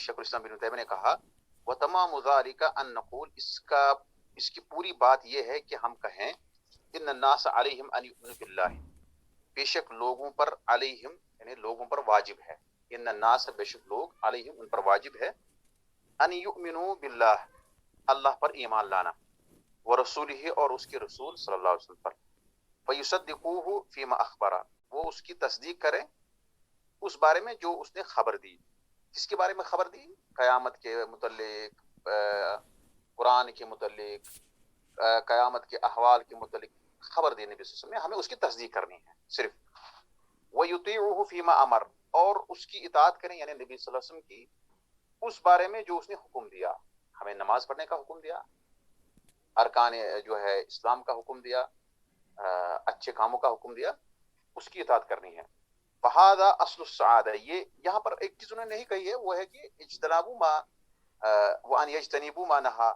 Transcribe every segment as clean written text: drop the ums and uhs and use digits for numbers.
شیخ الاسلام ابن تیمیہ نے کہا وَتَمَامُ ذَلِكَ أَن نَقُولُ اس کی پوری بات یہ ہے کہ ہم کہیں ان الناس علیہم ان یؤمنوا باللہ، بے شک لوگوں پر علیہم یعنی لوگوں پر واجب ہے، ان الناس بے شک لوگ علیہم ان پر واجب ہے، ان یؤمنوا باللہ اللہ پر ایمان لانا، ورسولہ اور اس کے رسول صلی اللہ علیہ وسلم پر، فیصدقوہ فیما اخبرہ وہ اس کی تصدیق کریں اس بارے میں جو اس نے خبر دی۔ کس کے بارے میں خبر دی؟ قیامت کے متعلق، قرآن کے متعلق، قیامت کے احوال کے متعلق خبر دینے کی سلسلے میں ہمیں اس کی تصدیق کرنی ہے صرف۔ وَيُطِيعُهُ فِيمَا أَمَرَ اور اس کی اطاعت کریں یعنی نبی صلی اللہ علیہ وسلم کی اس بارے میں جو اس نے حکم دیا، ہمیں نماز پڑھنے کا حکم دیا، ارکان جو ہے اسلام کا حکم دیا، اچھے کاموں کا حکم دیا، اس کی اطاعت کرنی ہے۔ فَهَذَا أَصْلُ السَّعَادَةِ یہ یہاں پر ایک چیز انہوں نے نہیں کہی ہے، وہ ہے کہ اجتنابوا ما وَأَنْ يَجْتَنِبُوا مَا نَهَى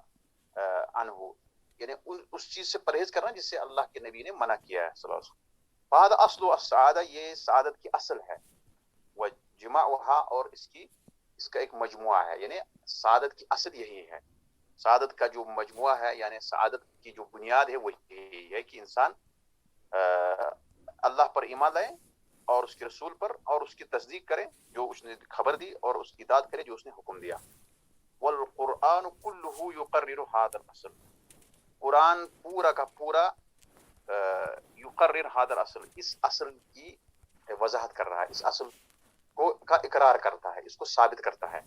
عَنْهُ یعنی اس چیز سے پرہیز کرنا جس سے اللہ کے نبی نے منع کیا ہے صلی اللہ علیہ وسلم۔ فَهَذَا أَصْلُ السَّعَادَةِ یہ سعادت کی اصل ہے، وَجِمَعُهَا اور اس کا ایک مجموعہ ہے، یعنی سعادت کی اصل یہی ہے، سعادت کا جو مجموعہ ہے یعنی سعادت کی جو بنیاد ہے وہ یہی ہے کہ انسان اللہ پر ایمان لائے اور اس کے رسول پر اور اس کی تصدیق کریں جو اس نے خبر دی اور اس کی اطاعت کرے جو اس نے حکم دیا۔ والقرآن كله يقرر هذا الاصل قرآن پورا کا پورا یقرر هذا الاصل اس اصل کی وضاحت کر رہا ہے، اس اصل کو کا اقرار کرتا ہے، اس کو ثابت کرتا ہے۔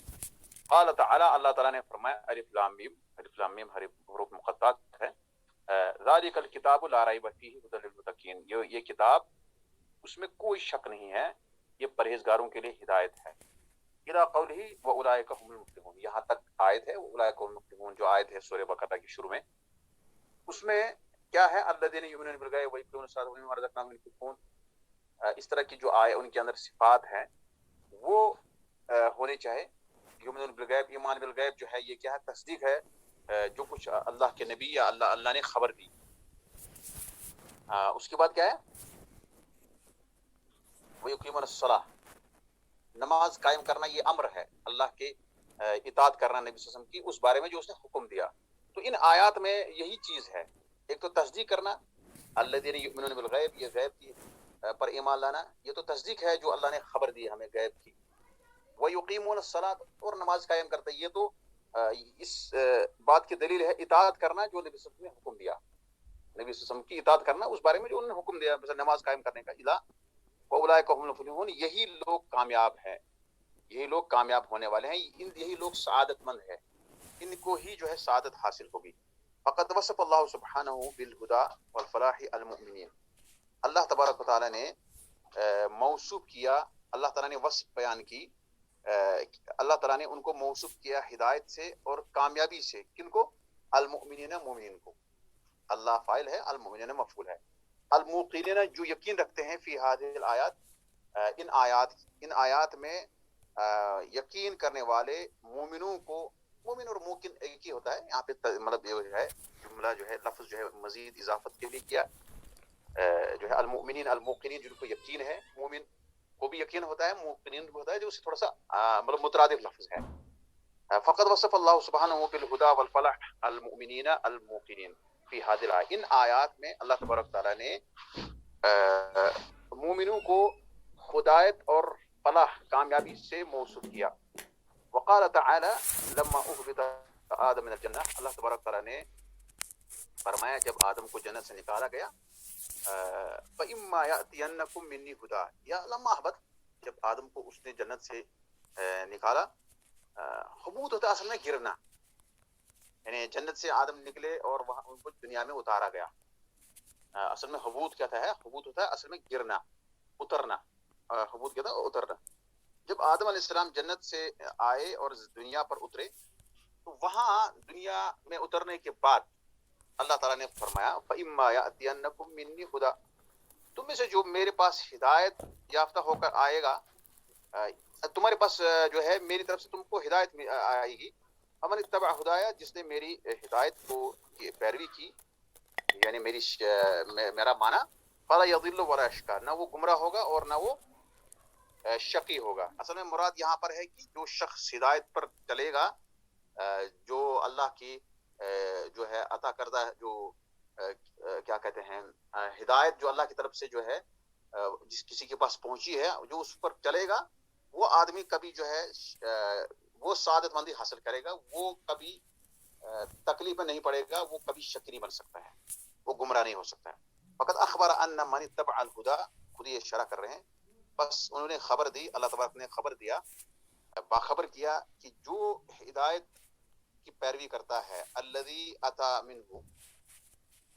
قال تعالی اللہ تعالیٰ نے فرمایا الف لام میم، الف لام میم حروف مقطعات ہے، ذالک الکتاب لا ریب فیہ ھدی للمتقین یہ کتاب اس میں کوئی شک نہیں ہے، یہ پرہیزگاروں کے لیے ہدایت ہے۔ الی قولہ واولئک هم المفلحون یہاں تک آیت ہے واولئک هم المفلحون جو آیت ہے سورہ بقرہ کی شروع میں، اس میں کیا ہے الذین یؤمنون بالغیب ویقیمون الصلاۃ ومما رزقناہم ينفقون، اس طرح کی جو آئے ان کے اندر صفات ہیں وہ ہونی چاہیے۔ یؤمنون بالغیب ایمان بالغیب جو ہے یہ کیا ہے؟ تصدیق ہے جو کچھ اللہ کے نبی یا اللہ نے خبر دی۔ اس کے بعد کیا ہے؟ وَيُقِيمُونَ الصَّلَاةَ نماز قائم کرنا یہ امر ہے، اللہ کے اطاعت کرنا نبی صلی اللہ علیہ وسلم کی اس بارے میں جو اس نے حکم دیا۔ تو ان آیات میں یہی چیز ہے، ایک تو تصدیق کرنا الذین یؤمنون بالغیب یہ غیب کی پر ایمان لانا، یہ تو تصدیق ہے جو اللہ نے خبر دی ہمیں غیب کی۔ وَيُقِيمُونَ الصَّلَاةَ اور نماز قائم کرتا ہے، یہ تو اس بات کی دلیل ہے اطاعت کرنا جو نبی صلی اللہ علیہ وسلم نے حکم دیا، نبی صلی اللہ علیہ وسلم کی اطاعت کرنا اس بارے میں جو انہوں نے حکم دیا، مثلا نماز قائم کرنے کا۔ الا وَأُولَئِكَ هُمُ الْمُفْلِحُونَ یہی لوگ کامیاب ہیں، یہی لوگ کامیاب ہونے والے ہیں، یہی لوگ سعادت مند ہیں، ان کو ہی جو ہے سعادت حاصل ہوگی۔ فقد وصف اللہ سبحانہ بالہدى والفلاح المؤمنین اللہ تبارک و تعالیٰ نے موصوف کیا، اللہ تعالیٰ نے وصف بیان کی، اللہ تعالیٰ نے ان کو موصوف کیا ہدایت سے اور کامیابی سے، کن کو؟ المؤمنین مومنین کو، اللہ فاعل ہے، المؤمنین مفعول ہے، الموقنین جو یقین رکھتے ہیں فی ہذہ الآیات ان آیات میں یقین کرنے والے مومنوں کو، مومن اور موقن ایک ہی ہوتا ہے، یہاں پہ مطلب یہ ہے جملہ جو ہے لفظ جو ہے مزید اضافت کے لیے کیا جو ہے المؤمنین الموقنین جن کو یقین ہے، مومن کو بھی یقین ہوتا ہے، موقنین بھی ہوتا ہے، جو اس سے تھوڑا سا مطلب مترادف لفظ ہے۔ فقد وصف اللہ سبحانہ بالہدى والفلاح المؤمنین الموقنین فی ہذہ الآیات ان آیات میں اللہ تبارک تعالیٰ نے مومنوں کو ہدایت اور فلاح کامیابی سے موصوف کیا۔ وقال تعالی لما اهبط آدم من الجنہ اللہ تبارک تعالیٰ نے فرمایا جب آدم کو جنت سے نکالا گیا، فإما يأتينكم مني هدى یا لما اهبط جب آدم کو اس نے جنت سے نکالا، حبوط ہوتا ہے اصل میں گرنا، یعنی جنت سے آدم نکلے اور وہاں ان کو دنیا میں اتارا گیا، اصل میں حبوط کیا ہے؟ حبوط ہوتا ہے اصل میں گرنا، اترنا، حبوط کیا تھا؟ اترنا۔ جب آدم علیہ السلام جنت سے آئے اور دنیا پر اترے تو وہاں دنیا میں اترنے کے بعد اللہ تعالیٰ نے فرمایا فَإِمَّا يَأْتِيَنَّكُم مِّنِّي هُدًى تم میں سے جو میرے پاس ہدایت یافتہ ہو کر آئے گا، تمہارے پاس جو ہے میری طرف سے تم کو ہدایت آئے گی، فَمَنِ اتَّبَعَ هُدَايَ جس نے میری ہدایت کو پیروی کی، یعنی میرا مانا، فَلَا يَضِلُّ وَلَا يَشْقَىٰ نہ وہ گمراہ ہوگا اور نہ وہ شقی ہوگا. اصل میں مراد یہاں پر ہے کہ جو شخص ہدایت پر چلے گا، جو اللہ کی جو ہے عطا کردہ جو کیا کہتے ہیں ہدایت جو اللہ کی طرف سے جو ہے جس کسی کے پاس پہنچی ہے، جو اس پر چلے گا وہ آدمی کبھی جو ہے وہ سعادت مندی حاصل کرے گا، وہ کبھی تکلیف میں نہیں پڑے گا، وہ کبھی شکی نہیں بن سکتا ہے، وہ گمراہ نہیں ہو سکتا ہے. فقط اخبر ان من اتبع الہدی، خود یہ اشارہ کر رہے ہیں، بس انہوں نے خبر دی، اللہ تبارک نے خبر دیا، باخبر کیا کہ جو ہدایت کی پیروی کرتا ہے، الذی اتی منہ،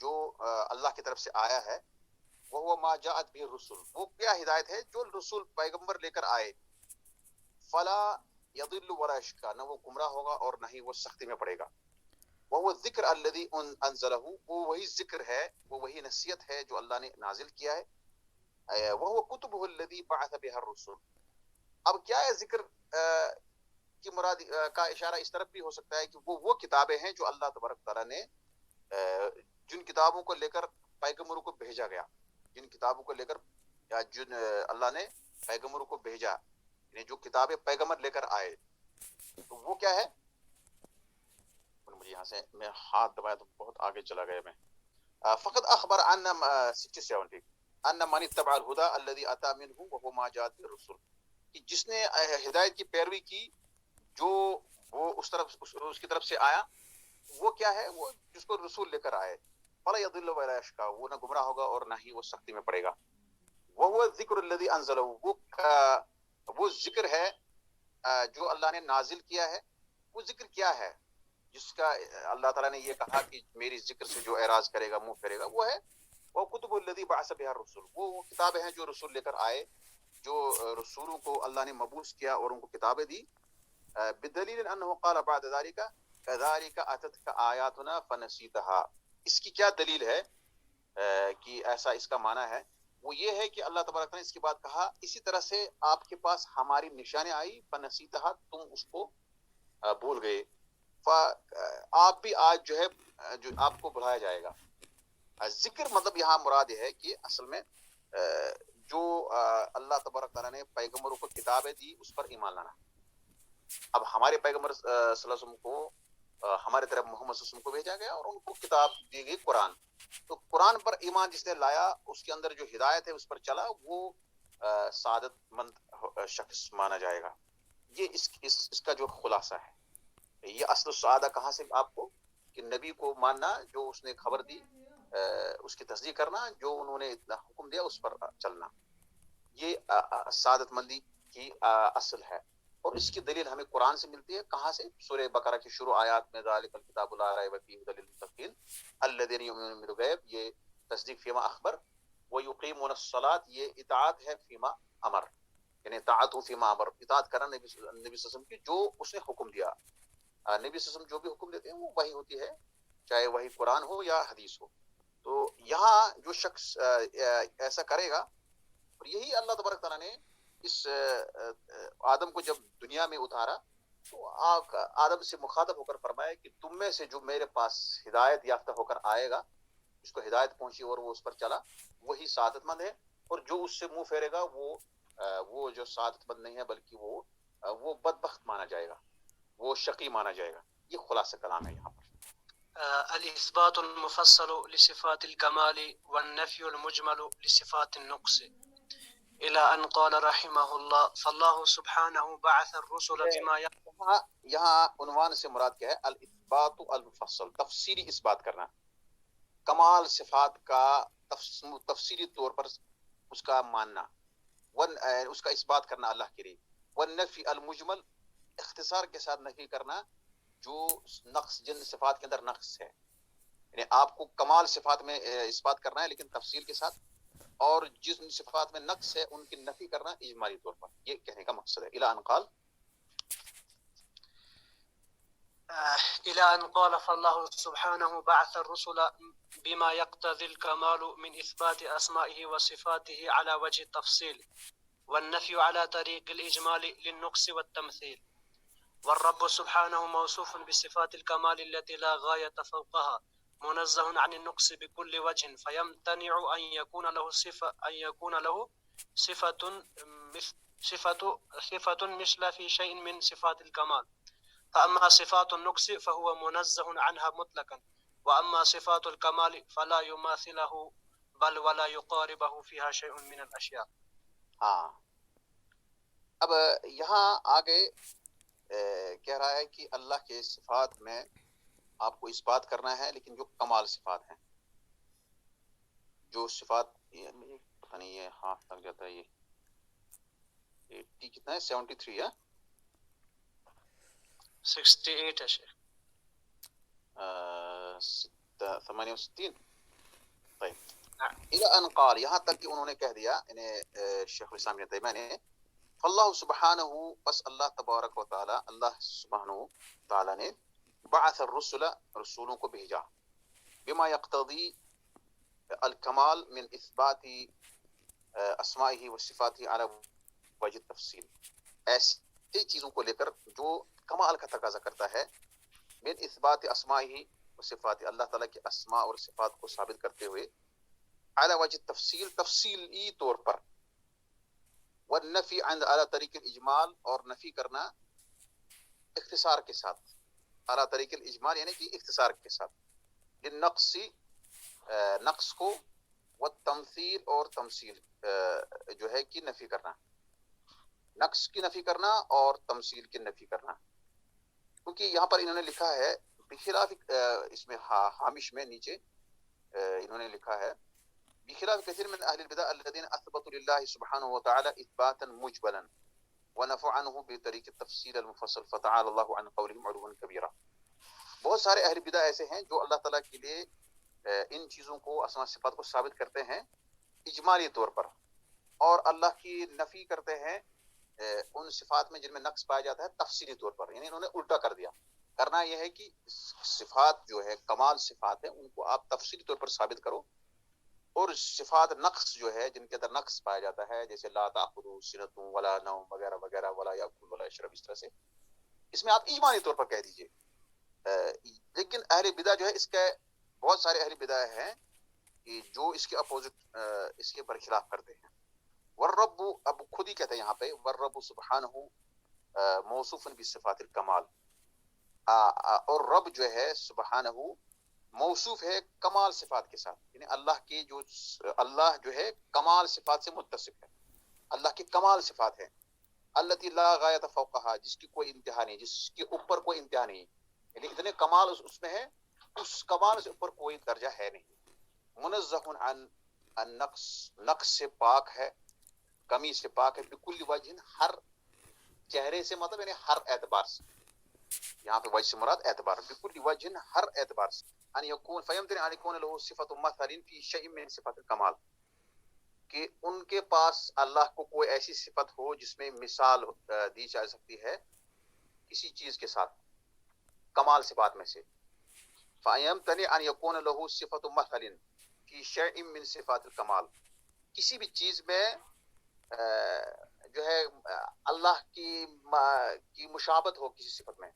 جو اللہ کی طرف سے آیا ہے، وہ ما جاءت به الرسل، وہ کیا ہدایت ہے جو رسول پیغمبر لے کر آئے، فلا یضل ولا یشقی، نہ وہ گمراہ ہوگا اور نہ ہی وہ سختی میں پڑے گا. وہ ذکر الذی انزلہ، وہ وہی ذکر ہے، وہ وہی نصیحت ہے جو اللہ نے نازل کیا ہے، وہ کتبہ الذی بعث بها الرسل. اب کیا ہے ذکر کی مراد کا اشارہ اس طرف بھی ہو سکتا ہے کہ وہ کتابیں ہیں جو اللہ تبارک تعالیٰ نے جن کتابوں کو لے کر پیغمبروں کو بھیجا گیا، جن کتابوں کو لے کر یا جن اللہ نے پیغمبروں کو بھیجا، یعنی جو کتابیں پیغمبر لے کر آئے، تو وہ کیا ہے. مجھے یہاں سے میں ہاتھ دبایا تو بہت آگے چلا گیا میں. فقط اخبر ان 67 ان من اتبع الہدی الذی اتی منہ وهو ما جاءت به الرسل، کہ جس نے ہدایت کی پیروی کی جو وہ اس کی طرف سے آیا، وہ کیا ہے، وہ جس کو رسول لے کر آئے، فلا یضل ولا یشقی، وہ نہ گمراہ ہوگا اور نہ ہی وہ سختی میں پڑے گا. وہ ذکر الذی انزلہ، وہ ذکر ہے جو اللہ نے نازل کیا ہے. وہ ذکر کیا ہے جس کا اللہ تعالیٰ نے یہ کہا کہ میری ذکر سے جو اعراض کرے گا، منہ پھیرے گا، وہ ہے وہ کتب الذی بعث بها الرسل، وہ کتابیں ہیں جو رسول لے کر آئے، جو رسولوں کو اللہ نے مبعوث کیا اور ان کو کتابیں دی. بدلیل انه قال بعد ذلك كذلك اتتك آیاتنا فنسیتها، اس کی کیا دلیل ہے کہ ایسا اس کا معنی ہے؟ وہ یہ ہے کہ اللہ تبارک نے اس کے بعد کہا اسی طرح سے آپ کے پاس ہماری نشانیں آئی، فنسیتها، تم اس کو بھول گئے، آپ بھی آج جو ہے جو آپ کو بلایا جائے گا. ذکر مطلب یہاں مراد یہ ہے کہ اصل میں جو اللہ تبارک تعالیٰ نے پیغمبروں کو کتابیں دی اس پر ایمان لانا. اب ہمارے پیغمبر صلی اللہ علیہ وسلم کو ہمارے طرف محمد صلی اللہ علیہ وسلم کو بھیجا گیا اور ان کو کتاب دی گئی قرآن. تو قرآن پر ایمان جس نے لایا، اس کے اندر جو ہدایت ہے اس پر چلا، وہ سعادت مند شخص مانا جائے گا. یہ اس کا جو خلاصہ ہے. یہ اصل سعادہ کہاں سے آپ کو، کہ نبی کو ماننا، جو اس نے خبر دی اس کی تصدیق کرنا، جو انہوں نے اتنا حکم دیا اس پر چلنا، یہ سعادت مندی کی اصل ہے. اور اس کی دلیل ہمیں قرآن سے ملتی ہے. کہاں سے؟ سورہ بقرہ کی شروع آیات میں ذالک الکتاب لا ریب فیہ ھدی للمتقین الذین یؤمنون بالغیب، یہ تصدیق فیما اخبر، ویقیمون الصلاۃ، یہ اطاعت ہے فیما امر، یعنی اطاعت فیما امر، اطاعت کرنا نبی صلی اللہ علیہ وسلم کی جو اس نے حکم دیا. نبی صلی اللہ علیہ وسلم جو بھی حکم دیتے ہیں وہ وحی ہوتی ہے، چاہے وہی قرآن ہو یا حدیث ہو. تو یہاں جو شخص ایسا کرے گا، اور یہی اللہ تبارک تعالیٰ نے اس آدم کو جب دنیا میں اتارا تو آدم سے مخاطب ہو کر فرمایا کہ تم میں سے جو میرے پاس ہدایت یافتہ ہو کر آئے گا، جس کو ہدایت پہنچی اور وہ اس پر چلا، وہی سعادت مند ہے، اور جو اس سے منہ پھیرے گا وہ جو سعادت مند نہیں ہے بلکہ وہ بدبخت مانا جائے گا، وہ شقی مانا جائے گا. یہ خلاصہ کلام ہے یہاں پر. الإثبات المفصل لصفات الكمال والنفي المجمل لصفات النقص إلى أن قال رحمه الله فالله سبحانه بعث الرسل بما یہاں عنوان سے مراد کیا ہے؟ الاثبات المفصل، تفصیلی اس بات کرنا، کمال صفات کا تفصیلی طور پر اس کا ماننا، اس کا اس بات کرنا اللہ کے لیے. والنفی المجمل، اختصار کے ساتھ نفی کرنا جو نقص، جن صفات کے اندر نقص ہے، یعنی آپ کو کمال صفات میں اس بات کرنا ہے لیکن تفصیل کے ساتھ، اور جن صفات میں نقص ہے ان کی نفی کرنا اجمالی طور پر. یہ کہنے کا مقصد ہے. الى ان قال إلى أن قال فالله سبحانه بعث الرسل بما يقتضي الكمال من إثبات أسمائه وصفاته على وجه التفصيل، والنفي على طريق الإجمال للنقص والتمثيل. والرب سبحانه موصوف بصفات الكمال التي لا غاية فوقها، منزه عن النقص بكل وجه، فيمتنع أن يكون له صفة صفة مثل في شيء من صفات الكمال. فأما صفات النقص فهو منزه عنها مطلقا، وأما صفات الكمال فلا يماثله بل ولا يقاربه فيها شيء من الأشياء. ہاں، اب یہاں آگے کہہ رہا ہے کہ اللہ کے صفات میں آپ کو اس بات کرنا ہے، لیکن جو کمال صفات ہیں، جو صفات پتہ نہیں یہ ہاتھ لگ جاتا ہے، یہ کتنا ہے 73 ہے 68 ہے شیخ. 68. طيب الى ان قال، یہاں تک کہ انہوں نے کہہ دیا، انہیں شیخ الاسلام ابن تیمیہ نے، فاللہ سبحانہ، بس اللہ تبارک و تعالی، اللہ سبحانہ و تعالی نے بعث الرسل، رسولوں کو بھیجا، بما یقتضی الکمال من اثبات اسمائہ و صفاتہ علی وجہ تفصیل، ایسی چیزوں کو لے کر جو کمال کا تقاضا کرتا ہے، من اثبات اسمائہ و صفاتہ، اللہ تعالیٰ کے اسماء اور صفات کو ثابت کرتے ہوئے، علی وجہ تفصیل، تفصیلی طور پر، والنفی عند علی طریق الاجمال، اور نفی کرنا اختصار کے ساتھ، علی طریق الاجمال یعنی کہ اختصار کے ساتھ، للنقص، نقص کو، والتمثیل، اور تمثیل جو ہے کہ نفی کرنا، نقص کی نفی کرنا اور تمثیل کی نفی کرنا. کیونکہ یہاں پر انہوں نے لکھا ہے بخلاف، اس میں ہامش میں نیچے انہوں نے لکھا ہے، بخلاف كثير من اهل البدع الذين اثبتوا لله سبحانه وتعالى اثباتا مجبلا ونفوا عنه بطريق التفسير المفصل فتعالى الله عن قولهم علوا كبيرا. بہت سارے اہل بدع ایسے ہیں جو اللہ تعالیٰ کے لیے ان چیزوں کو، اسماء صفات کو ثابت کرتے ہیں اجمالی طور پر، اور اللہ کی نفی کرتے ہیں ان صفات میں جن میں نقص پایا جاتا ہے تفصیلی طور پر. یعنی انہوں نے الٹا کر دیا. کرنا یہ ہے کہ صفات جو ہے کمال صفات ہیں ان کو آپ تفصیلی طور پر ثابت کرو، اور صفات نقص جو ہے جن کے اندر نقص پایا جاتا ہے، جیسے لا تأخذہ سنۃ ولا نوم وغیرہ وغیرہ، ولا یأکل ولا یشرب، اس طرح سے اس میں آپ اجمالی طور پر کہہ دیجئے. لیکن اہل بدع جو ہے، اس کے بہت سارے اہل بدع ہیں کہ جو اس کے اپوزٹ، اس کے برخلاف کرتے ہیں. والرب، اب خود ہی کہتے ہیں یہاں پہ، والرب سبحانہ موصوف بصفات الکمال، اور رب جو ہے سبحانہ موصوف ہے کمال صفات کے ساتھ. یعنی اللہ کی جو، اللہ جو ہے کمال صفات سے متصف ہے، اللہ کی کمال صفات ہے، التی لا غایت فوقہا، جس کی کوئی انتہا نہیں، جس کے اوپر کوئی انتہا نہیں. یعنی اتنے کمال اس میں ہے، اس کمال سے اوپر کوئی درجہ ہے نہیں. منزہ عن النقص، نقص سے پاک ہے، کمی سے پاک ہے، بکل وجہ، ہر چہرے سے، مطلب یعنی ہر اعتبار سے، یہاں پہ وجہ سے مراد اعتبار، بکل وجہ، ہر اعتبار سے. ان یکون فیمتنع ان یکون له صفۃ مثل فی شیء من صفات الکمال، کہ ان کے پاس اللہ کو کوئی ایسی صفت ہو جس میں مثال دی جا سکتی ہے کسی چیز کے ساتھ کمال صفات میں سے. فیمتنع ان یکون له صفۃ مثل فی شیء من صفات الکمال، کسی بھی چیز میں جو ہے اللہ کی مشابہت ہو کسی صفت میں،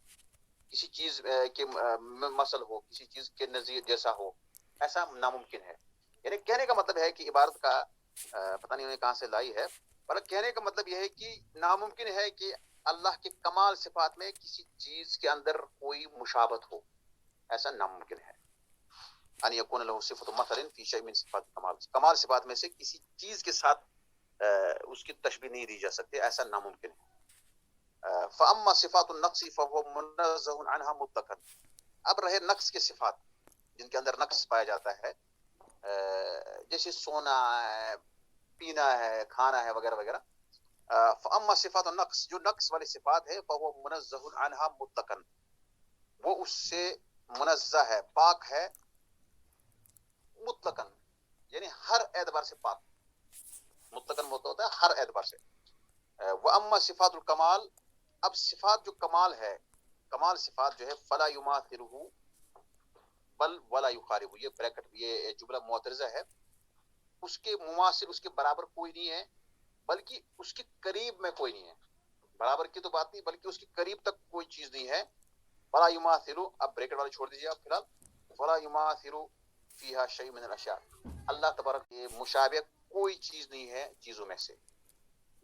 کسی چیز کے مثل ہو، کسی چیز کے نظیر جیسا ہو، ایسا ناممکن ہے. یعنی کہنے کا مطلب ہے کہ عبارت کا پتہ نہیں انہیں کہاں سے لائی ہے، پر کہنے کا مطلب یہ ہے کہ ناممکن ہے کہ اللہ کے کمال صفات میں کسی چیز کے اندر کوئی مشابہت ہو، ایسا ناممکن ہے. ان یکون له صفۃ مثل فی شیء من صفات الکمال، کمال صفات میں سے کسی چیز کے ساتھ اس کی تشبیہ نہیں دی جا سکتی، ایسا ناممکن ہے. فاما صفات النقص فهو منزہ عنها مطلقا. اب رہے نقص کے صفات جن کے اندر نقص پایا جاتا ہے، جیسے سونا ہے، پینا ہے، کھانا ہے، وغیرہ وغیرہ. فاما صفات النقص، جو نقص والی صفات ہے، فهو منزہ عنها مطلقا، وہ اس سے منزہ ہے، پاک ہے، مطلقاً یعنی ہر اعتبار سے پاک. مطلقاً مطلق ہوتا ہے ہر اعتبار سے. واما صفات الکمال، اب صفات جو کمال ہے، کمال صفات جو ہے، فلا یماثلہ بل ولا یقاربہ، یہ بریکٹ، یہ جملہ معترضہ ہے، اس کے مماثل، اس کے برابر کوئی نہیں ہے، بلکہ اس کے قریب میں کوئی نہیں ہے. برابر کی تو بات نہیں، بلکہ اس کے قریب تک کوئی چیز نہیں ہے. ولا یماثل، اب بریکٹ والے چھوڑ دیجیے آپ فی الحال، ولا یماثل فیہا شیء من الاشیاء، اللہ تبارک یہ مشابہ کوئی چیز نہیں ہے چیزوں میں سے.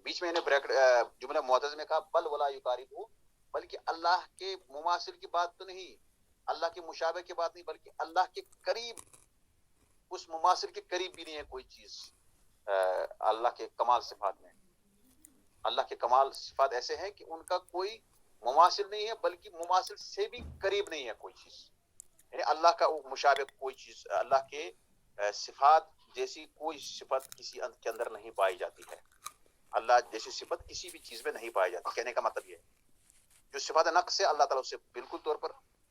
بیچ میں بریکٹ جملہ معتز میں کہا بل ولا یقاربہ، بلکہ اللہ کے مماثل کی بات تو نہیں، اللہ کے مشابہ کی بات نہیں، بلکہ اللہ کے قریب، اس مماثل کے قریب بھی نہیں ہے کوئی چیز اللہ کے کمال صفات میں۔ اللہ کے کمال صفات ایسے ہیں کہ ان کا کوئی مماثل نہیں ہے، بلکہ مماثل سے بھی قریب نہیں ہے کوئی چیز، یعنی اللہ کا مشابہ کوئی چیز، اللہ کے صفات جیسی کوئی صفت کسی کے اندر نہیں پائی جاتی ہے، اللہ جیسی صفت کسی بھی چیز میں نہیں پائی جاتی۔ کہنے کا مطلب یہ ہے جو صفات نقص سے اللہ تعالیٰ سے بالکل طور پر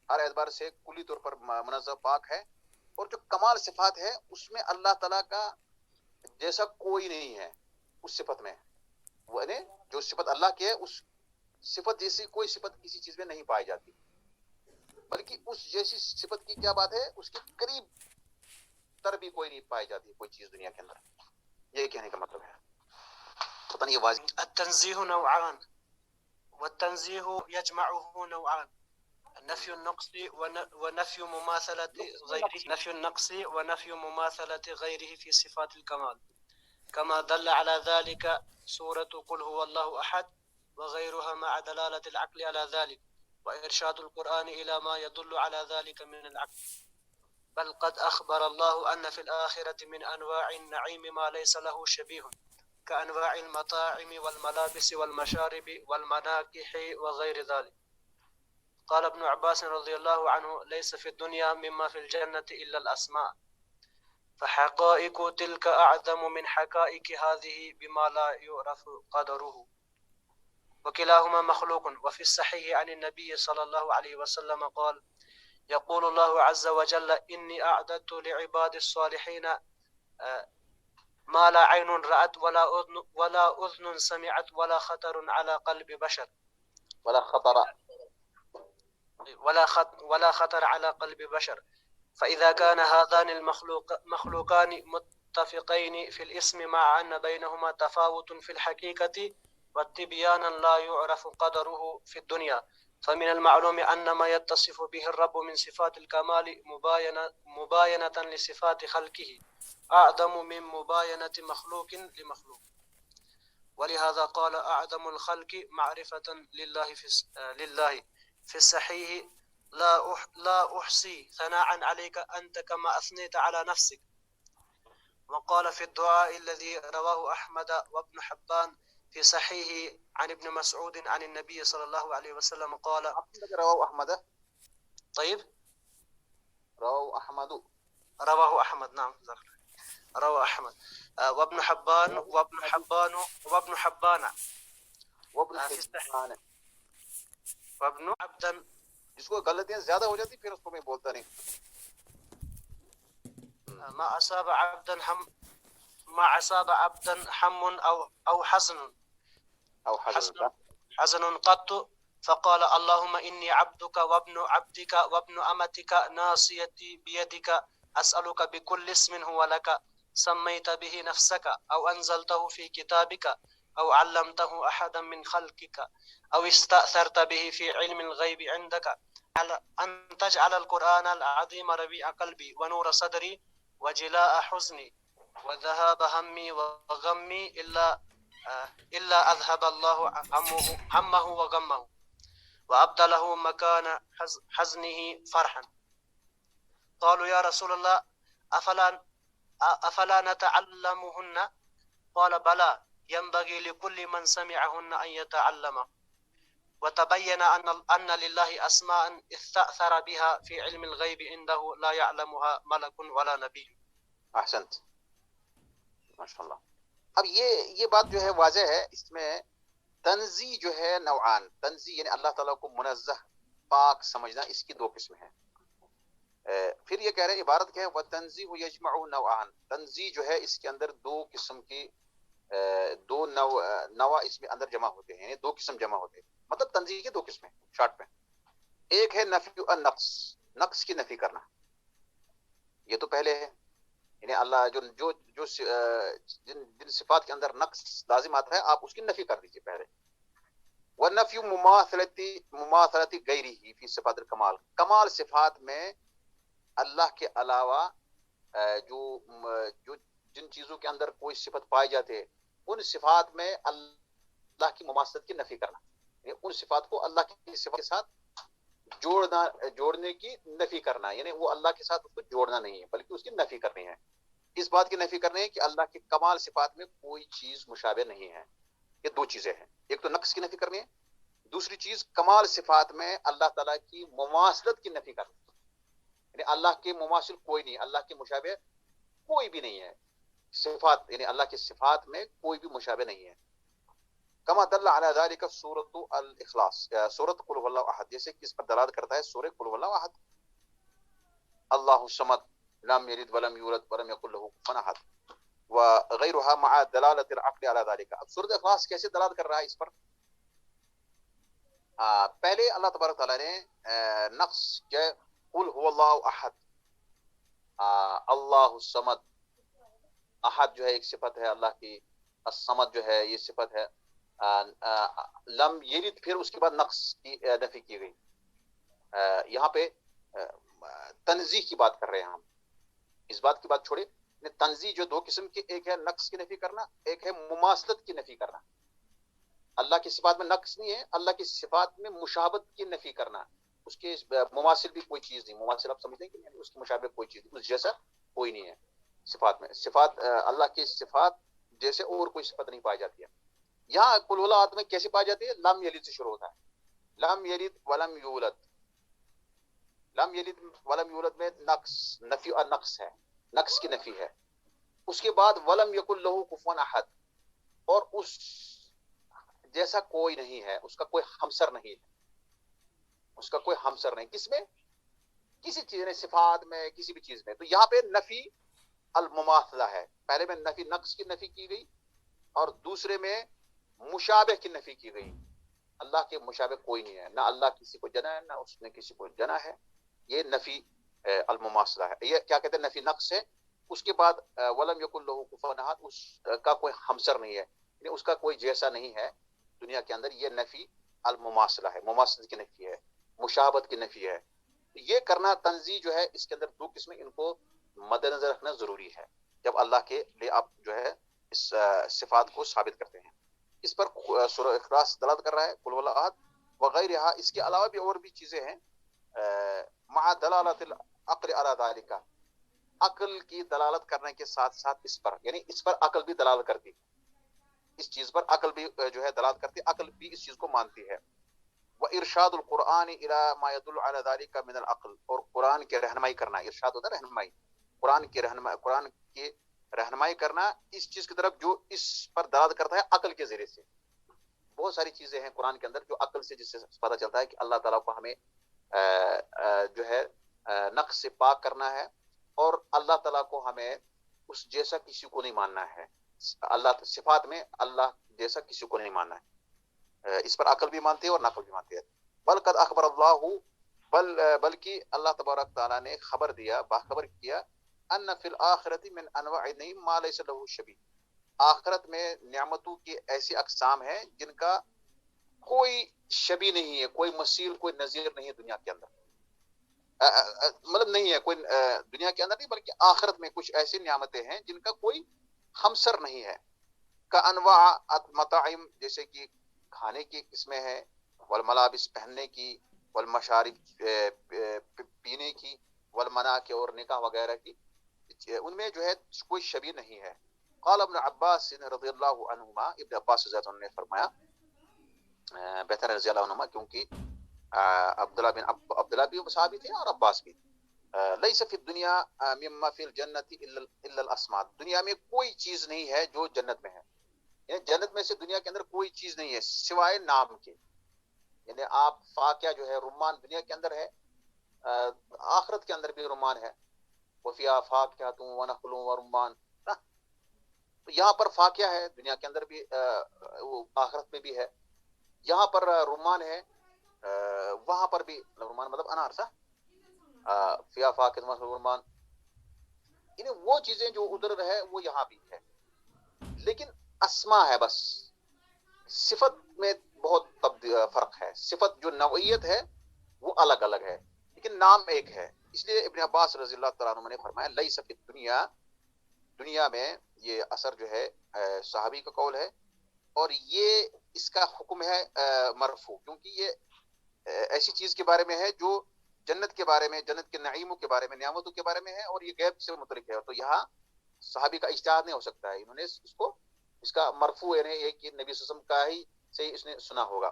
ہر اعتبار سے کلی طور پر منزہ پاک ہے، اور جو کمال صفات ہے اس میں اللہ تعالیٰ کا جیسا کوئی نہیں ہے اس صفت میں، یعنی جو صفت اللہ کی ہے اس صفت جیسی کوئی صفت کسی چیز میں نہیں پائی جاتی، بلکہ اس جیسی صفت کی کیا بات ہے، اس کے قریب تر بھی کوئی نہیں پائی جاتی کوئی چیز دنیا کے اندر۔ یہی کہنے کا مطلب ہے، پتہ نہیں یہ واضح۔ التنزيه نوعان، والتنزيه يجمعه نوعان، نفي النقص ونفي مماثلة غيره، نفي النقص ونفي مماثلة غيره في صفات الكمال، كما دل على ذلك سورة قل هو الله أحد وغيرها مع دلالة العقل على ذلك، وإرشاد القرآن إلى ما يدل على ذلك من العقل. بل قد أخبر الله أن في الآخرة من أنواع النعيم ما ليس له شبيه، كأنواع المطاعم والملابس والمشارب والمناكح وغير ذلك. قال ابن عباس رضي الله عنه ليس في الدنيا مما في الجنة إلا الأسماء، فحقائق تلك أعظم من حقائق هذه بما لا يعرف قدره، وكلاهما مخلوق. وفي الصحيح عن النبي صلى الله عليه وسلم قال يقول الله عز وجل إني أعددت لعباد الصالحين ما لا عين رأت ولا أذن سمعت ولا خطر على قلب بشر، ولا خطر على قلب بشر. فإذا كان هذان المخلوقان متفقين في الاسم مع أن بينهما تفاوت في الحقيقة والتبيانا لا يعرف قدره في الدنيا، فمن المعلوم أن ما يتصف به الرب من صفات الكمال مباينة لصفات خلقه أعظم من مباينة مخلوق لمخلوق. ولهذا قال أعظم الخلق معرفة لله في الصحيح لا أحصي ثناء عليك أنت كما أثنيت على نفسك. وقال في الدعاء الذي رواه أحمد وابن حبان في صحيح عن ابن مسعود عن النبي صلى الله عليه وسلم قال رواه أحمد، طيب رواه أحمد نعم رواه أحمد وابن حبان وابن عبدن. جس کو غلطیاں زیادہ ہو جاتی پھر اس کو میں بولتا نہیں. ما أصاب عبدا هم أو حزن قط فقال اللهم إني عبدك وابن عبدك وابن أمتك ناصيتي بيدك أسألك بكل اسم هو لك سميت به نفسك أو أنزلته في كتابك أو علمته أحدا من خلقك أو استأثرت به في علم الغيب عندك أن تجعل القرآن العظيم ربيع قلبي ونور صدري وجلاء حزني وذهاب همي وغمي إلا أذهب الله همه وغمه وأبدله مكان حزنه فرحا. قالوا يا رسول الله أفلا نتعلمهن؟ قال بلى ينبغي لكل من سمعهن أن يتعلم. وتبين أن لله أسماء استأثر بها في علم الغيب عنده لا يعلمها ملك ولا نبي. احسنت، ماشاءاللہ. اب یہ بات جو ہے واضح ہے، اس میں تنزیہ جو ہے نوعان، تنزیہ یعنی اللہ تعالیٰ کو منزہ پاک سمجھنا، اس کی دو قسم ہیں. پھر یہ کہہ رہے عبارت کیا ہے، وَتَنزِيهُ يَجْمَعُ نَوْعَانِ، تنزیہ جو ہے اس کے اندر دو قسم کی دو نوع اس میں اندر جمع ہوتے ہیں، یعنی دو قسم جمع ہوتے ہیں. مطلب تنزیہ کی دو قسمیں شارٹ میں. ایک ہے نفی النقص، نقص کی نفی کرنا، یہ تو پہلے ہے، یعنی اللہ جو جن صفات کے اندر نقص لازم آتا ہے آپ اس کی نفی کر دیجئے پہلے. وَنَفْيُ مُمَاثَلَةِ غَيْرِهِ فِي صفات الکمال، کمال صفات میں اللہ کے علاوہ جو جن چیزوں کے اندر کوئی صفت پائی جاتے ہیں ان صفات میں اللہ اللہ کی مماثلت کی نفی کرنا، یعنی ان صفات کو اللہ کی صفات کے ساتھ جوڑنے کی نفی کرنا، یعنی وہ اللہ کے ساتھ اس کو جوڑنا نہیں ہے بلکہ اس کی نفی کرنی ہے. اس بات کی نفی کرنی ہے کہ اللہ کے کمال صفات میں کوئی چیز مشابہ نہیں ہے. یہ دو چیزیں ہیں، ایک تو نقص کی نفی کرنی ہے، دوسری چیز کمال صفات میں اللہ تعالیٰ کی مماثلت کی نفی کرنی ہے. یعنی اللہ کے مماثل کوئی نہیں، اللہ کے مشابہ کوئی بھی نہیں ہے. صفات یعنی اللہ کی صفات میں کوئی بھی مشابہ نہیں ہے. کما دل علی ذلک سورۃ الاخلاص، سورۃ قل هو اللہ احد، جیسے کہ اس پر دلالت کرتا ہے سورہ قل هو اللہ احد. اللہ الصمد لم یلد ولم یولد ولم یکن له کفوا احد وغیرها مع دلالت العقل على ذلك. اب سورۃ اخلاص کیسے دلالت کر رہا ہے اس پر؟ پہلے اللہ تبارک تعالیٰ نے نقص جو قل هو اللہ احد، اللہ الصمد، احد جو ہے ایک صفت ہے اللہ کی، الصمد جو ہے یہ صفت ہے. لم یلد، پھر اس کے بعد نقص کی نفی کی گئی. یہاں پہ تنزیہ کی بات کر رہے ہیں ہم، اس بات کی بات چھوڑے. تنزیہ جو دو قسم کی، ایک ہے نقص کی نفی کرنا، ایک ہے مماثلت کی نفی کرنا. اللہ کی صفات میں نقص نہیں ہے، اللہ کی صفات میں مشابہت کی نفی کرنا. اس کے مماثل بھی کوئی چیز نہیں، مماثل آپ سمجھتے ہیں کہ اس کے مشابہ کوئی چیز، اس جیسا کوئی نہیں ہے صفات میں. صفات اللہ کی صفات جیسے اور کوئی صفت نہیں پائی جاتی ہے. یہاں قل هو اللہ میں کیسے پائی جاتی ہے؟ لم یلد سے شروع ہوتا ہے، لم یلد ولم یولد. لم یلد ولم یولد میں نقص، نفی اور نقص ہے، نقص کی نفی ہے. اس کے بعد ولم یکن له کفوا احد، اور اس جیسا کوئی نہیں ہے، اس کا کوئی ہمسر نہیں ہے، اس کا کوئی ہمسر نہیں. کس میں؟ کسی چیز میں، صفات میں، کسی بھی چیز میں. تو یہاں پہ نفی المماثلہ ہے. پہلے میں نفی نقص کی نفی کی گئی اور دوسرے میں مشابہ کی نفی کی گئی. اللہ کے مشابہ کوئی نہیں ہے، نہ اللہ کسی کو جنا ہے نہ اس نے کسی کو جنا ہے. یہ نفی المماثلہ ہے. یہ کیا کہتے ہیں؟ نفی نقص ہے. اس کے بعد ولم یکن له کفوا احد، اس کا کوئی ہمسر نہیں ہے، یعنی اس کا کوئی جیسا نہیں ہے دنیا کے اندر. یہ نفی المماثلہ ہے، مماثلت کی نفی ہے، مشابہت کی نفی ہے. یہ کرنا تنزیہ جو ہے اس کے اندر دو قسمیں، ان کو مد نظر رکھنا ضروری ہے جب اللہ کے لیے آپ جو ہے اس صفات کو ثابت کرتے ہیں. اس پر سورہ اخلاص دلالت کر رہا ہے قل هو اللہ احد وغیرہ. اس کے علاوہ بھی اور بھی چیزیں ہیں، مع دلالت العقل علی ذلک، عقل کی دلالت کرنے کے ساتھ ساتھ اس پر، یعنی اس پر عقل بھی دلالت کرتی، اس چیز پر عقل بھی جو ہے دلالت کرتی، عقل بھی اس چیز کو مانتی ہے. وارشاد القرآن الی ما يدل علی ذلک من العقل، اور قرآن کی رہنمائی کرنا. ارشاد ہوتا ہے رہنمائی، قرآن کی رہنمائی، قرآن کی رہنمائی کرنا اس چیز کی طرف جو اس پر دلالت کرتا ہے عقل کے ذریعے سے. بہت ساری چیزیں ہیں قرآن کے اندر جو عقل سے، جس سے پتہ چلتا ہے کہ اللہ تعالیٰ کو ہمیں جو ہے نقص سے پاک کرنا ہے، اور اللہ تعالیٰ کو ہمیں اس جیسا کسی کو نہیں ماننا ہے. اللہ صفات میں اللہ جیسا کسی کو نہیں ماننا ہے. اس پر عقل بھی مانتے ہیں اور نقل بھی مانتے ہیں. بل قد اخبر اللہ، بلکہ اللہ تبارک تعالیٰ نے خبر دیا، باخبر کیا، ان فی الآخرۃ من انواع النعیم ما لیس له شبیہ، آخرت میں نعمتوں کی ایسی اقسام ہیں جن کا کوئی شبیہ نہیں ہے، کوئی مثیل، کوئی نظیر نہیں ہے دنیا کے اندر. مطلب نہیں ہے کوئی دنیا کے اندر نہیں، بلکہ آخرت میں کچھ ایسی نعمتیں ہیں جن کا کوئی ہمسر نہیں ہے. کا انواع مطاعم، جیسے کہ کھانے کی قسمیں ہیں، والملابس پہننے کی، والمشارب پینے کی، والمناکح اور نکاح وغیرہ کی، ان میں جو ہے کوئی شبیہ نہیں ہے. قال ابن عباس رضی اللہ عنہما، ابن عباس رضی اللہ عنہ نے فرمایا، بہتر رضی اللہ عنہما، کیونکہ عبداللہ بھی صحابی تھے اور عباس بھی. لیس فی الدنیا مما فی الجنت الا الاسماء، دنیا میں کوئی چیز نہیں ہے جو جنت میں ہے، یعنی جنت میں سے دنیا کے اندر کوئی چیز نہیں ہے سوائے نام کے. یعنی آپ فاکیہ جو ہے رمان دنیا کے اندر ہے، آخرت کے اندر بھی رمان ہے. وفیہا فاکہۃ ونخل ورمان، تو یہاں پر فاکیہ ہے دنیا کے اندر بھی، آخرت میں بھی ہے. یہاں پر رمان ہے، وہاں پر بھی رمان مطلب انار سا، فیہا فاکہۃ ونخل ورمان، یعنی وہ چیزیں جو ادھر ہے وہ یہاں بھی ہے. لیکن اسما ہے بس، صفت میں بہت فرق ہے. صفت جو نوعیت ہے وہ الگ الگ ہے، لیکن نام ایک ہے. اس لیے ابن عباس رضی اللہ تعالیٰ عنہ نے فرمایا لیس فی الدنیا، دنیا میں، یہ اثر جو ہے صحابی کا قول ہے، اور یہ اس کا حکم ہے مرفوع، کیونکہ یہ ایسی چیز کے بارے میں ہے جو جنت کے بارے میں، جنت کے نعیموں کے بارے میں، نعمتوں کے بارے میں ہے، اور یہ غیب سے متعلق ہے. تو یہاں صحابی کا اجتہاد نہیں ہو سکتا ہے، انہوں نے اس کا مرفوع یعنی یہ کہ نبی صلی اللہ علیہ وسلم کا ہی سے اس نے سنا ہوگا.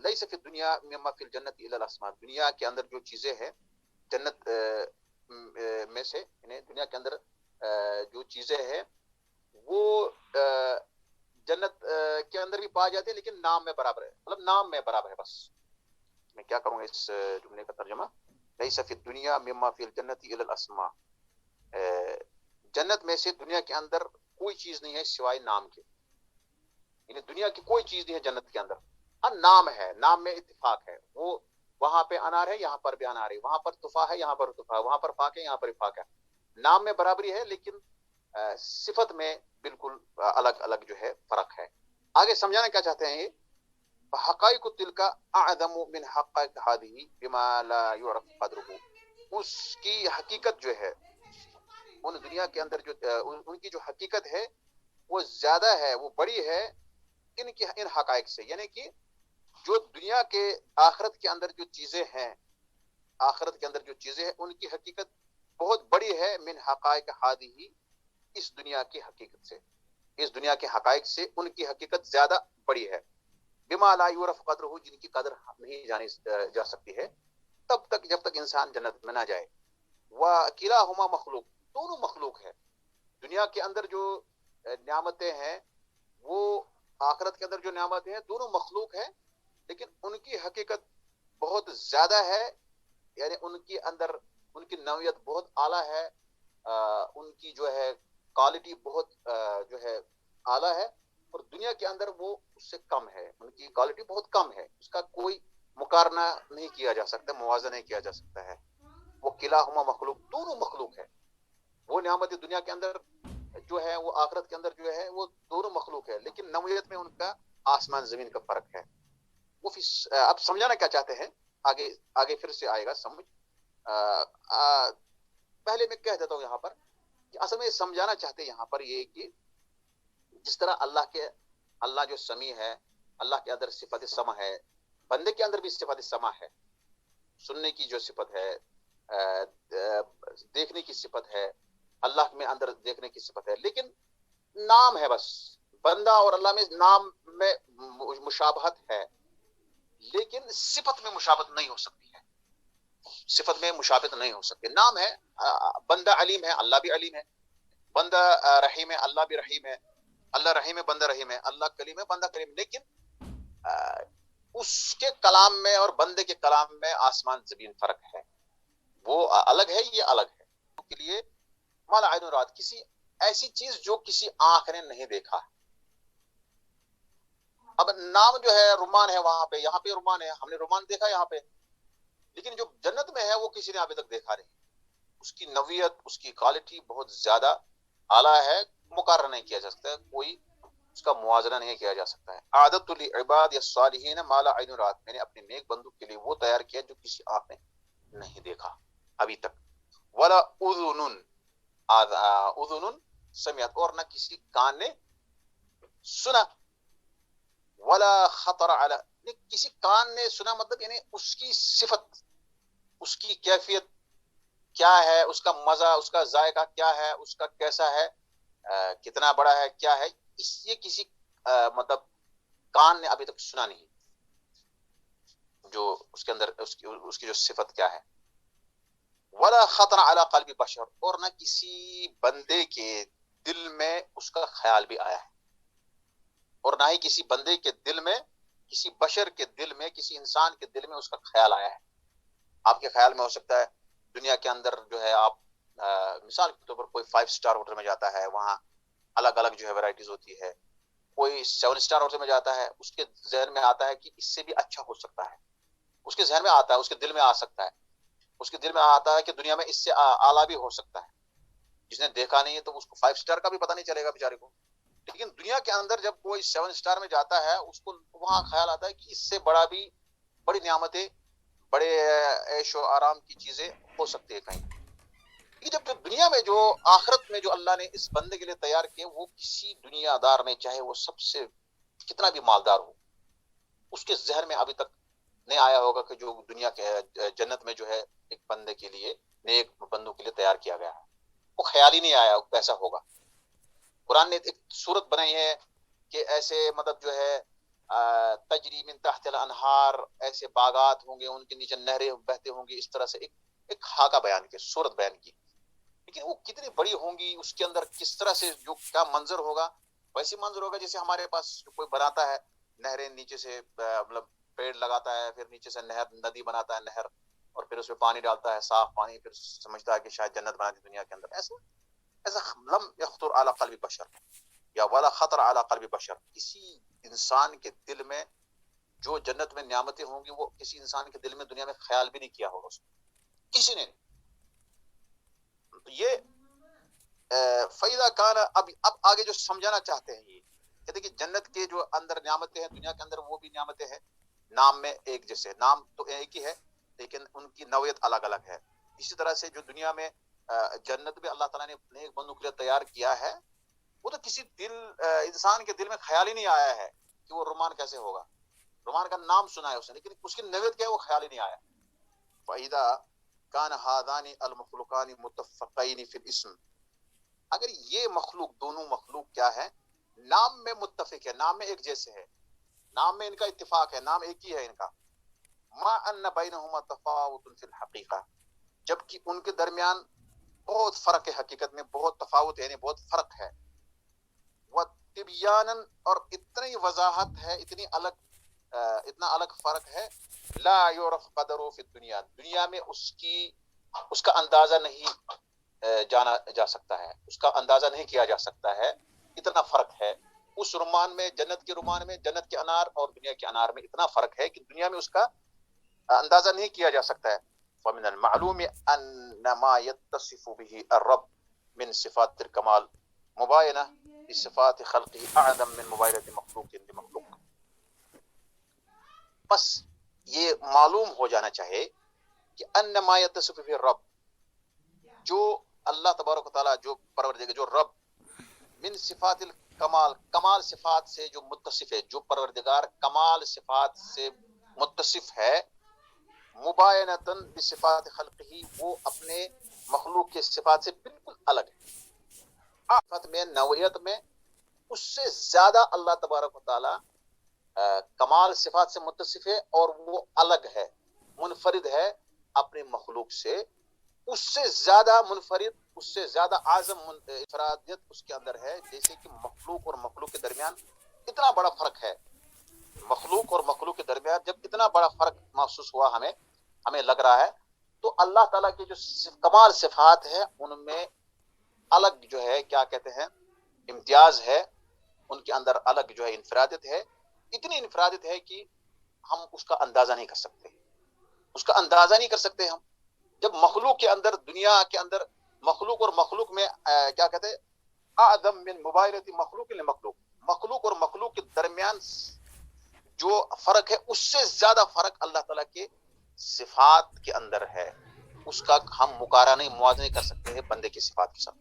لیس فی الدنیا مما فی الجنت الا الاسماء، دنیا کے اندر جو چیزیں ہیں جنت میں سے، یعنی دنیا کے اندر جو چیزیں ہیں وہ جنت کے اندر بھی پا جاتے ہیں، لیکن نام میں برابر ہے، مطلب نام میں برابر ہے. بس میں کیا کروں گا اس جملے کا ترجمہ، لیس فی الدنیا مما فی الجنت الا الاسماء، جنت میں سے دنیا کے اندر کوئی چیز نہیں ہے سوائے نام کے، یعنی دنیا کی کوئی چیز نہیں ہے جنت کے اندر. ہاں نام ہے، نام میں اتفاق ہے، وہ وہاں پہ انار ہے یہاں پر بھی انار ہے، وہاں پر تفاح ہے یہاں پر تفاح ہے، وہاں پر فاق ہے یہاں پر فاق ہے، نام میں برابری ہے لیکن صفت میں بالکل الگ الگ جو ہے فرق ہے. آگے سمجھانا کیا چاہتے ہیں یہ، حقائق تلک اعظم من حقائق هذه بما لا يعرف قدره، اس کی حقیقت جو ہے ان دنیا کے اندر جو ان کی جو حقیقت ہے وہ زیادہ ہے، وہ بڑی ہے ان حقائق سے، یعنی کہ جو دنیا کے آخرت کے اندر جو چیزیں ہیں، آخرت کے اندر جو چیزیں ہیں ان کی حقیقت بہت بڑی ہے من حقائق هذه، اس دنیا کی حقیقت سے، اس دنیا کے حقائق سے ان کی حقیقت زیادہ بڑی ہے. بما لا يعرف قدره، جن کی قدر نہیں جانی جا سکتی ہے تب تک جب تک انسان جنت میں نہ جائے. وکلاہما مخلوق، دونوں مخلوق ہے، دنیا کے اندر جو نعمتیں ہیں وہ آخرت کے اندر جو نعمتیں ہیں دونوں مخلوق ہیں، لیکن ان کی حقیقت بہت زیادہ ہے، یعنی ان کے اندر ان کی نوعیت بہت اعلیٰ ہے، ان کی جو ہے کوالٹی بہت جو ہے اعلیٰ ہے، اور دنیا کے اندر وہ اس سے کم ہے، ان کی کوالٹی بہت کم ہے، اس کا کوئی مقارنہ نہیں کیا جا سکتا، موازنہ نہیں کیا جا سکتا ہے. وہ کلاہما مخلوق، دونوں مخلوق ہے، وہ نعمت دنیا کے اندر جو ہے وہ آخرت کے اندر جو ہے وہ دونوں مخلوق ہے، لیکن نوعیت میں ان کا آسمان زمین کا فرق ہے. وہ اب سمجھانا کیا چاہتے ہیں، آگے پھر سے آئے گا سمجھ. پہلے میں کہہ دیتا ہوں یہاں پر کہ اصل میں سمجھانا چاہتے ہیں یہاں پر یہ کہ جس طرح اللہ جو سمیع ہے، اللہ کے اندر صفت سمع ہے، بندے کے اندر بھی صفت سمع ہے، سننے کی جو صفت ہے، دیکھنے کی صفت ہے، اللہ میں اندر دیکھنے کی صفت ہے، لیکن نام ہے بس، بندہ اور اللہ میں نام میں مشابہت ہے لیکن صفت میں مشابہت نہیں ہو سکتی ہے، صفت میں مشابہت نہیں ہو سکتی. نام ہے، بندہ علیم ہے اللہ بھی علیم ہے، بندہ رحیم ہے اللہ بھی رحیم ہے، اللہ رحیم ہے بندہ رحیم ہے، اللہ کلیم ہے بندہ کلیم، لیکن اس کے کلام میں اور بندے کے کلام میں آسمان زمین فرق ہے، وہ الگ ہے یہ الگ ہے. کے لیے مالا عین رات، کسی ایسی چیز جو کسی آنکھ نے نہیں دیکھا. اب نام جو ہے رومان ہے وہاں پہ، یہاں پہ رومان ہے، ہم نے رومان دیکھا یہاں پہ، لیکن جو جنت میں ہے وہ کسی نے ابھی تک دیکھا نہیں، اس کی نوعیت اس کی کوالٹی بہت زیادہ اعلیٰ ہے، مقارنہ نہیں کیا جا سکتا، کوئی اس کا موازنہ نہیں کیا جا سکتا ہے. عادت للعباد الصالحین ما لا عین رات، میں نے اپنے نیک بندوں کے لیے وہ تیار کیا جو کسی آنکھ نے نہیں دیکھا ابھی تک. ولا اذن سمعت، اور نہ کسی کان نے سنا. ولا خطر علی، کسی کان نے سنا مطلب یعنی اس کی صفت، اس کی کیفیت کیا ہے، اس کا مزہ، اس کا ذائقہ کیا ہے، اس کا کیسا ہے، کتنا بڑا ہے، کیا ہے، یہ کسی مطلب کان نے ابھی تک سنا نہیں، جو اس کے اندر اس کی جو صفت کیا ہے. ولا خطر علی قلب بشر، اور نہ کسی بندے کے دل میں اس کا خیال بھی آیا ہے، اور نہ ہی کسی بندے کے دل میں، کسی بشر کے دل میں، کسی انسان کے دل میں اس کا خیال آیا ہے. آپ کے خیال میں ہو سکتا ہے دنیا کے اندر جو ہے آپ مثال کے طور پر کوئی 5 سٹار ہوٹل میں جاتا ہے، وہاں الگ الگ جو ہے ورائٹیز ہوتی ہے، کوئی 7 سٹار ہوٹل میں جاتا ہے، اس کے ذہن میں آتا ہے کہ اس سے بھی اچھا ہو سکتا ہے، اس کے ذہن میں آتا ہے، اس کے دل میں آ سکتا ہے، اس کے دل میں آتا ہے کہ دنیا میں اس سے اعلیٰ بھی ہو سکتا ہے. جس نے دیکھا نہیں ہے تو اس کو 5 سٹار کا بھی پتہ نہیں چلے گا بیچارے کو، لیکن دنیا کے اندر جب کوئی 7 سٹار میں جاتا ہے اس کو وہاں خیال آتا ہے کہ اس سے بڑا بھی، بڑی نعمتیں، بڑے عیش و آرام کی چیزیں ہو سکتی ہے کہیں. جب دنیا میں جو آخرت میں جو اللہ نے اس بندے کے لیے تیار کیے وہ کسی دنیا دار نے، چاہے وہ سب سے کتنا بھی مالدار ہو، اس کے ذہن میں ابھی تک نہیں آیا ہوگا کہ جو دنیا کے جنت میں جو ہے ایک بندے کے لیے، نیک بندوں کے لیے تیار کیا گیا ہے، وہ خیال ہی نہیں آیا کیسا ہوگا۔ قرآن نے ایک صورت بنائی ہے کہ ایسے مطلب جو ہے تجری من تحت الانہار، ایسے باغات ہوں گے، ان کے نیچے نہریں بہتے ہوں گی، اس طرح سے ایک خاکہ بیان کی، صورت بیان کی، لیکن وہ کتنی بڑی ہوں گی، اس کے اندر کس طرح سے جو کیا منظر ہوگا، ویسی منظر ہوگا جیسے ہمارے پاس کوئی بناتا ہے نہریں، نیچے سے مطلب پیڑ لگاتا ہے، پھر نیچے سے نہر، ندی بناتا ہے نہر، اور پھر اس میں پانی ڈالتا ہے، صاف پانی، پھر سمجھتا ہے کہ شاید جنت بنا دی دنیا کے اندر۔ ایسا لم یخطر علی قلب بشر، یا ولا خطر علی قلب بشر، کسی انسان کے دل میں جو جنت میں نعمتیں ہوں گی وہ کسی انسان کے دل میں دنیا میں خیال بھی نہیں کیا ہوگا اس نے، کسی نے نہیں۔ تو یہ فَإِذَا كَانَ، اب آگے جو سمجھانا چاہتے ہیں یہ کہتے ہیں کہ جنت کے جو اندر نعمتیں ہیں، دنیا کے اندر وہ بھی نعمتیں ہیں، نام میں ایک جیسے، نام تو ایک ہی ہے لیکن ان کی نوعیت الگ الگ ہے۔ اسی طرح سے جو دنیا میں جنت میں اللہ تعالیٰ نے نیک بندوں کے لیے تیار کیا ہے، وہ تو کسی انسان کے دل میں خیال ہی نہیں آیا ہے کہ وہ رومان کیسے ہوگا۔ رومان کا نام سنا ہے اس نے، لیکن اس کی نوعیت کیا ہے وہ خیال ہی نہیں آیا۔ فَإِذَا كَانَ هَذَانِ الْمَخْلُوقَانِ مُتَّفِقَيْنِ فِي الْإِسْمِ، اگر یہ مخلوق، دونوں مخلوق کیا ہے، نام میں متفق ہے، نام میں ایک جیسے ہے، نام میں ان کا اتفاق ہے، نام ایک ہی ہے ان کا، ما ان بینہما تفاوت فی الحقیقہ، جبکہ ان کے درمیان بہت فرق ہے، حقیقت میں بہت تفاوت ہے، یعنی بہت فرق ہے، وطبیانا، اور اتنی وضاحت ہے، اتنا الگ فرق ہے، لا یعرف قدرہ فی الدنیا، دنیا میں اس کا اندازہ نہیں جانا جا سکتا ہے، اس کا اندازہ نہیں کیا جا سکتا ہے، اتنا فرق ہے اس رمان میں، جنت کے رمان میں، جنت کے انار اور دنیا کے انار میں اتنا فرق ہے کہ دنیا میں اس کا اندازہ نہیں کیا جا سکتا ہے۔ فمن المعلوم ان ما يتصف به الرب من صفات الكمال مباینہ بصفات خلقه اعظم من مباینۃ مخلوق لمخلوق، بس یہ معلوم ہو جانا چاہے کہ ان ما يتصف به الرب، جو اللہ تبارک و تعالیٰ، جو پروردگار، جو رب، من صفات الکمال، کمال صفات سے جو متصف ہے، جو پروردگار کمال صفات سے متصف ہے، مباینتاً بصفات خلقہ، وہ اپنے مخلوق کے صفات سے بالکل الگ ہے، صفات میں، نوعیت میں اس سے زیادہ اللہ تبارک و تعالیٰ کمال صفات سے متصف ہے، اور وہ الگ ہے، منفرد ہے اپنے مخلوق سے، اس سے زیادہ منفرد، اس سے زیادہ اعظم انفرادیت اس کے اندر ہے، جیسے کہ مخلوق اور مخلوق کے درمیان اتنا بڑا فرق ہے، مخلوق اور مخلوق کے درمیان جب اتنا بڑا فرق محسوس ہوا ہمیں لگ رہا ہے، تو اللہ تعالیٰ کے جو کمال صفات ہے ان میں الگ جو ہے کیا کہتے ہیں امتیاز ہے، ان کے اندر الگ جو ہے انفرادیت ہے، اتنی انفرادیت ہے کہ ہم اس کا اندازہ نہیں کر سکتے، اس کا اندازہ نہیں کر سکتے ہم۔ جب مخلوق کے اندر، دنیا کے اندر مخلوق اور مخلوق میں کیا کہتے ہیں اعظم من مباینۃ مخلوق لمخلوق، مخلوق اور مخلوق کے درمیان جو فرق ہے اس سے زیادہ فرق اللہ تعالیٰ کے صفات کے اندر ہے، اس کا ہم مقارنہ نہیں، موازنہ نہیں کر سکتے ہیں بندے کی صفات کے ساتھ،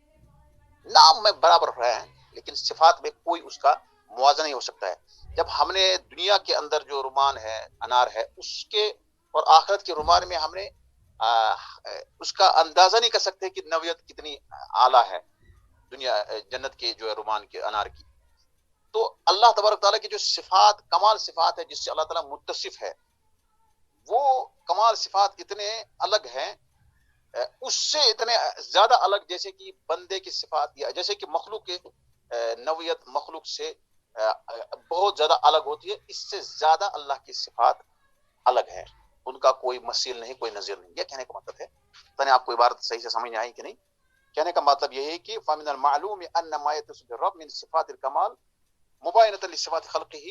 نام میں برابر رہے ہیں لیکن صفات میں کوئی اس کا موازنہ نہیں ہو سکتا ہے۔ جب ہم نے دنیا کے اندر جو رمان ہے، انار ہے، اس کے اور آخرت کے رمان میں ہم نے اس کا اندازہ نہیں کر سکتے کہ نوعیت کتنی اعلیٰ ہے دنیا جنت کے جو ہے رمان کے، انار کی۔ تو اللہ تبارک تعالیٰ کی جو صفات، کمال صفات ہے جس سے اللہ تعالیٰ متصف ہے، وہ کمال صفات اتنے الگ ہیں، اس سے اتنے زیادہ الگ جیسے کہ بندے کی صفات، یا جیسے کہ مخلوق کے نوعیت مخلوق سے بہت زیادہ الگ ہوتی ہے، اس سے زیادہ اللہ کی صفات الگ ہے، ان کا کوئی مثیل نہیں، کوئی نظیر نہیں۔ یہ کہنے کا مطلب ہے، پتہ نہیں آپ کو عبارت صحیح سے سمجھ میں آئی کہ نہیں۔ کہنے کا مطلب یہ ہے کہ فَمِنَ الْمَعْلُومِ أَنَّ مَا يَتَّصِفُ بِالرَّبِّ مِنْ صِفَاتِ الْكَمَالِ مُبَايِنَةً لِصِفَاتِ خَلْقِهِ،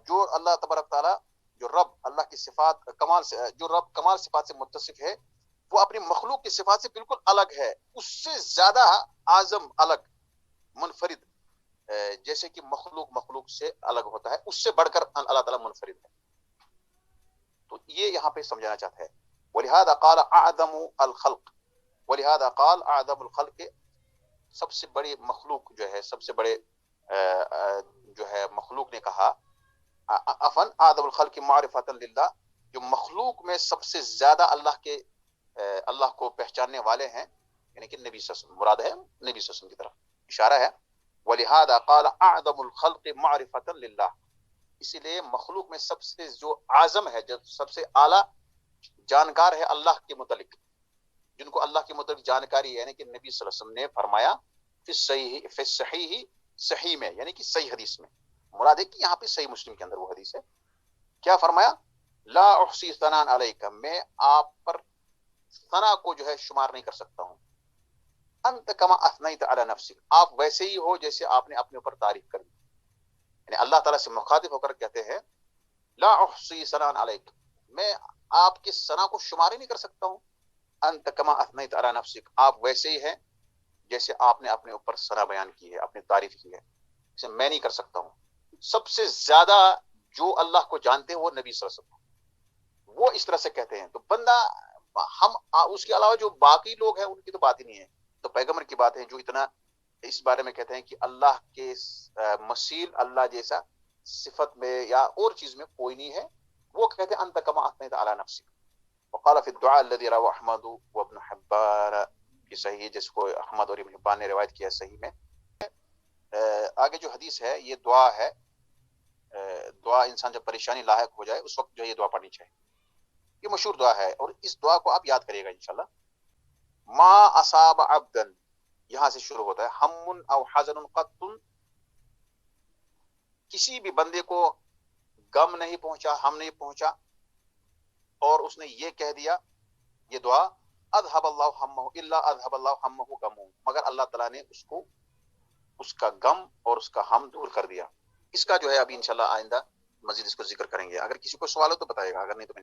جو اللہ تبارک تعالیٰ، جو رب اللہ کی صفات کمال سے، جو رب کمال صفات سے متصف ہے، وہ اپنی مخلوق کی صفات سے بالکل الگ ہے، اس سے زیادہ اعظم، الگ، منفرد، جیسے کہ مخلوق سے الگ ہوتا ہے، اس سے بڑھ کر اللہ تعالیٰ منفرد ہے۔ تو یہ یہاں پہ سمجھانا چاہتا ہے، وَلِهَذَا قَالَ أَعْظَمُ الْخَلْقِ، وَلِهَذَا قَالَ أَعْظَمُ الْخَلْقِ، سب سے بڑی مخلوق جو ہے، سب سے بڑے جو ہے مخلوق نے کہا افن آدم الخلق معرفۃ للہ، جو مخلوق میں سب سے زیادہ اللہ کو پہچاننے والے ہیں، یعنی کہ نبی صلی اللہ علیہ وسلم، مراد ہے نبی صلی اللہ علیہ وسلم کی طرف اشارہ ہے. وَلِهَذَا قَالَ أَعْظَمُ الْخَلْقِ مَعْرِفَةً لِلَّهِ، اسی لیے مخلوق میں سب سے جو اعظم ہے، جو سب سے اعلیٰ جانکار ہے اللہ کے متعلق، جن کو اللہ کے متعلق جانکاری ہے، یعنی کہ نبی صلی اللہ علیہ وسلم نے فرمایا فی الصحیح، صحیح میں یعنی کہ صحیح حدیث میں، مراد ہے کہ یہاں پہ صحیح مسلم کے اندر وہ حدیث ہے، کیا فرمایا؟ لا احصی ثناء علیک، میں آپ پر ثنا کو جو ہے شمار نہیں کر سکتا ہوں. انت کما اثنیت علی نفسک، آپ ویسے ہی ہو جیسے آپ نے اپنے اوپر تعریف کر دی. یعنی اللہ تعالیٰ سے مخاطب ہو کر کہتے ہیں لا احصی ثناء علیک، میں آپ کے ثنا کو شمار ہی نہیں کر سکتا ہوں. انت کما اثنیت علی نفسک، آپ ویسے ہی ہیں جیسے آپ نے اپنے اوپر ثنا بیان کی ہے، اپنی تعریف کی ہے، اسے میں نہیں کر سکتا ہوں. سب سے زیادہ جو اللہ کو جانتے ہیں وہ نبی صلی اللہ علیہ وسلم، وہ اس طرح سے کہتے ہیں. تو بندہ ہم اس کے علاوہ جو باقی لوگ ہیں ان کی تو بات ہی نہیں ہے. تو پیغمبر کی بات ہے جو اتنا اس بارے میں کہتے ہیں کہ اللہ کے مثیل، اللہ جیسا صفت میں یا اور چیز میں کوئی نہیں ہے، وہ کہتے ہیں انت کما اثنیت علی نفسک. وقال فی الدعاء الذي رواه احمد وابن حبان في صحیح، جس کو احمد اور ابن حبان نے روایت کیا صحیح میں. آگے جو حدیث ہے یہ دعا ہے، دعا انسان جب پریشانی لاحق ہو جائے اس وقت جو یہ دعا پڑھنی چاہیے. یہ مشہور دعا ہے اور اس دعا کو آپ یاد کریے گا انشاءاللہ. ما اصاب عبدا، یہاں سے شروع ہوتا ہے، ہم او حزن قط، کسی بھی بندے کو غم نہیں پہنچا، ہم نہیں پہنچا، اور اس نے یہ کہہ دیا، یہ دعا اذهب اللہ ہمہ الا اذهب اللہ ہمہ غمہ، مگر اللہ تعالیٰ نے اس کو اس کا غم اور اس کا ہم دور کر دیا. اس کا جو ہے ابھی انشاءاللہ آئندہ مزید اس کو ذکر کریں گے. اگر کسی کو سوال ہو تو بتائے گا، اگر نہیں تو